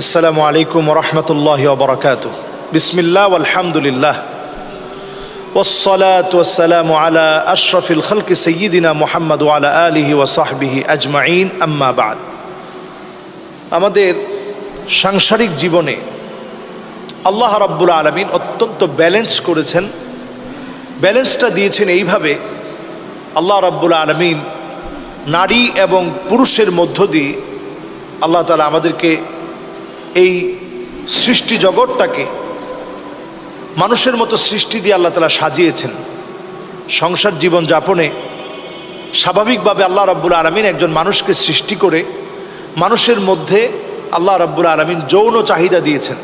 আসসালামু আলাইকুম ওয়া রাহমাতুল্লাহি ওয়া বারাকাতুহু। বিসমিল্লাহ ওয়াল হামদুলিল্লাহ ওয়াসসালাতু ওয়াসসালামু আলা আশরাফিল খালকি সাইয়্যিদিনা মুহাম্মদ ওয়া আলা আলিহি ওয়া সাহবিহি আজমাইন, আম্মা বা'দ। আমাদের সাংসারিক জীবনে আল্লাহ রাব্বুল আলামিন অত্যন্ত ব্যালেন্স করেছেন। ব্যালেন্সটা দিয়েছেন এইভাবে, আল্লাহ রাব্বুল আলামিন নারী এবং পুরুষের মধ্য দিয়ে আল্লাহ তাআলা আমাদেরকে এই সৃষ্টি জগৎটাকে মানুষের মতো সৃষ্টি দিয়ে আল্লাহ তাআলা সাজিয়েছেন। সংসার জীবন যাপনে স্বাভাবিকভাবে আল্লাহ রাব্বুল আলামিন একজন মানুষকে সৃষ্টি করে মানুষের মধ্যে আল্লাহ রাব্বুল আলামিন যৌন চাহিদা দিয়েছেন।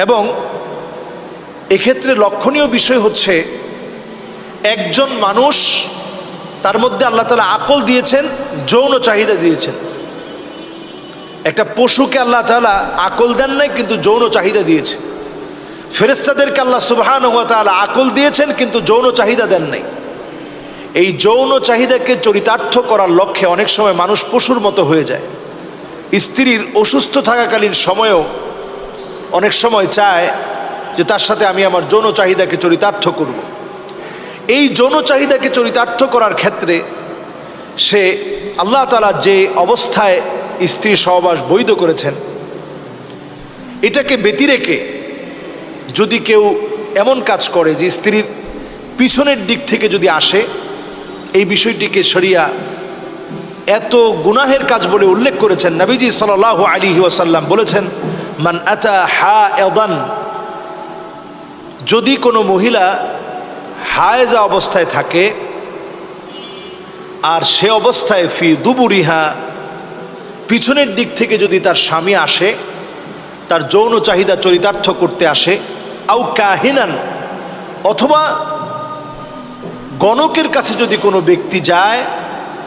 এবং এক্ষেত্রে লক্ষণীয় বিষয় হচ্ছে, একজন মানুষ, তার মধ্যে আল্লাহ তাআলা আকল দিয়েছেন, যৌন চাহিদা দিয়েছেন। একটা পশুকে আল্লাহ তাআলা আকল দেন নাই, কিন্তু যৌন চাহিদা দিয়েছে। ফেরেশতাদেরকে আল্লাহ সুবহানাহু ওয়া তাআলা আকল দিয়েছেন, কিন্তু যৌন চাহিদা দেন নাই। এই যৌন চাহিদাকে চরিতার্থ করার লক্ষ্যে অনেক সময় মানুষ পশুর মতো হয়ে যায়। স্ত্রীর অসুস্থ থাকাকালীন সময়েও অনেক সময় চায় যে তার সাথে আমি আমার যৌন চাহিদাকে চরিতার্থ করব। এই যৌন চাহিদাকে চরিতার্থ করার ক্ষেত্রে সে আল্লাহ তাআলা যে অবস্থায় স্ত্রী সহবাস বৈধ করেছেন, এটাকে ব্যতি রেখে যদি কেউ এমন কাজ করে যে স্ত্রীর পিছনের দিক থেকে যদি আসে, এই বিষয়টিকে শরিয়া এত গুনাহের কাজ বলে উল্লেখ করেছেন। নবীজি সাল্লাল্লাহু আলাইহি ওয়াসাল্লাম বলেছেন, মান আতা হায়দান, যদি কোনো মহিলা হায়েজা অবস্থায় থাকে আর সে অবস্থায় ফি দুবুরিহা, পিছনের দিক থেকে যদি তার স্বামী আসে, তার যৌন চাহিদা চরিতার্থ করতে আসে, আও কাহিনান, অথবা গণকের কাছে যদি কোনো ব্যক্তি যায়,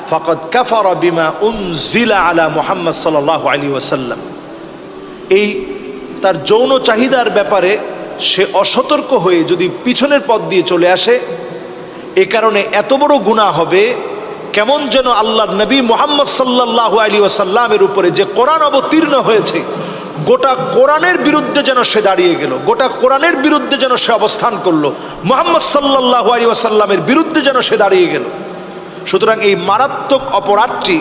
ফাকাদ কাফারা বিমা উনজিলা আলা মুহাম্মদ সাল্লাল্লাহু আলাইহি ওয়াসাল্লাম, এই তার যৌন চাহিদার ব্যাপারে সে অসতর্ক হয়ে যদি পিছনের পথ দিয়ে চলে আসে, এ কারণে এত বড় গুনাহ হবে, কেমন যেন আল্লাহর নবী মুহাম্মদ সাল্লাল্লাহু আলাইহি ওয়াসাল্লামের উপরে যে কোরআন অবতীর্ণ হয়েছে, গোটা কোরআনের বিরুদ্ধে যেন সে দাঁড়িয়ে গেল, গোটা কোরআনের বিরুদ্ধে যেন সে অবস্থান করলো, মুহাম্মদ সাল্লাল্লাহু আলাইহি ওয়াসাল্লামের বিরুদ্ধে যেন সে দাঁড়িয়ে গেল। সুতরাং এই মারাত্মক অপরাধটি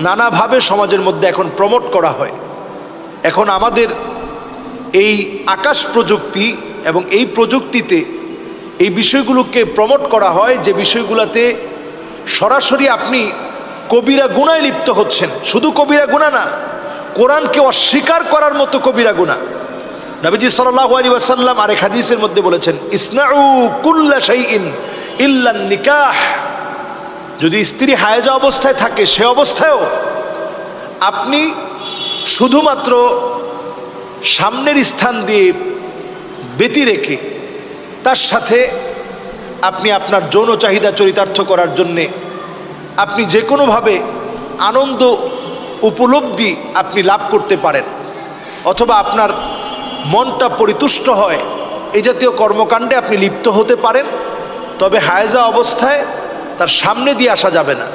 নানাভাবে সমাজের মধ্যে এখন প্রমোট করা হয়। এখন আমাদের এই আকাশ প্রযুক্তি এবং এই প্রযুক্তিতে এই বিষয়গুলোকে প্রমোট করা হয়, যে বিষয়গুলোতে সরাসরি আপনি কবিরা গুনায় লিপ্ত হচ্ছেন। শুধু কবিরা গুনাহ না, কোরআনকে অস্বীকার করার মতো কবিরা গুনাহ। নবীজি সাল্লাল্লাহু আলাইহি ওয়াসাল্লাম আরেক হাদিসের মধ্যে বলেছেন, ইসনাউ কুল্লা শাইইন ইল্লা নিকাহ, যদি স্ত্রী হায়েজা অবস্থায় থাকে সে অবস্থায়ও আপনি শুধুমাত্র সামনের স্থান দিয়ে ব্যতি রেখে তার সাথে আপনি আপনার যৌন চাহিদা চরিতার্থ করার জন্যে আপনি যে কোনোভাবে আনন্দ উপলব্ধি আপনি লাভ করতে পারেন, অথবা আপনার মনটা পরিতুষ্ট হয়, এই জাতীয় কর্মকাণ্ডে আপনি লিপ্ত হতে পারেন। তবে হায়েজা অবস্থায় তার সামনে দিয়ে আসা যাবে না,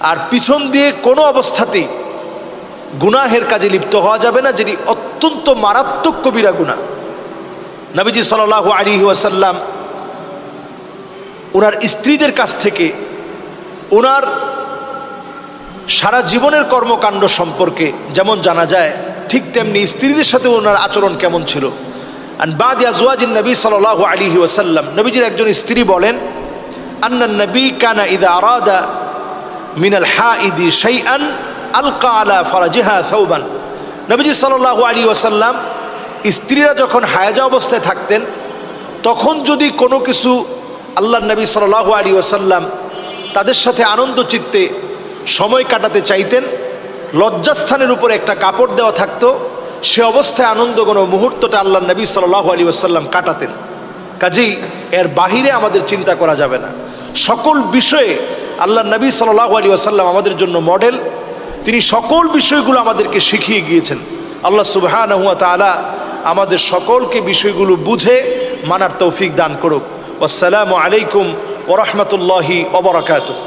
আর পিছন দিয়ে কোনো অবস্থাতেই গুনাহের কাজে লিপ্ত হওয়া যাবে না, যেটি অত্যন্ত মারাত্মক কবিরা গুনাহ। নবীজি সাল্লাল্লাহু আলাইহি ওয়াসাল্লাম ওনার স্ত্রীদের কাছ থেকে ওনার সারা জীবনের কর্মকাণ্ড সম্পর্কে যেমন জানা যায়, ঠিক তেমনি স্ত্রীদের সাথে ওনার আচরণ কেমন ছিল। আন বাদি আজওয়াজিন নবী সাল্লাল্লাহু আলাইহি ওয়াসাল্লাম, নবীজির একজন স্ত্রী বলেন, আন্নান নবী কানা ইযা আরাদা মিনাল হাইদি শাইআন আলকা আলা ফারাজিহা সাওবান। নবীজি সাল্লাল্লাহু আলাইহি ওয়াসাল্লাম স্ত্রীরা যখন হায়েজা অবস্থায় থাকতেন, তখন যদি কোনো কিছু আল্লাহর নবী সাল্লাল্লাহু আলাইহি ওয়াসাল্লাম তাদের সাথে আনন্দ চিত্তে সময় কাটাতে চাইতেন, লজ্জাস্থানের উপরে একটা কাপড় দেওয়া থাকতো, সে অবস্থায় আনন্দ কোনো মুহূর্তটা আল্লাহর নবী সাল্লাল্লাহু আলাইহি ওয়াসাল্লাম কাটাতেন। কাজেই এর বাহিরে আমাদের চিন্তা করা যাবে না। সকল বিষয়ে আল্লাহর নবী সাল্লাল্লাহু আলাইহি ওয়াসাল্লাম আমাদের জন্য মডেল, তিনি সকল বিষয়গুলো আমাদেরকে শিখিয়ে গিয়েছেন। আল্লাহ সুবহানাহু ওয়া তাআলা আমাদের সকলকে বিষয়গুলো বুঝে মানার তৌফিক দান করুক। আসসালামু আলাইকুম ওয়া রাহমাতুল্লাহি ওয়া বারাকাতুহু।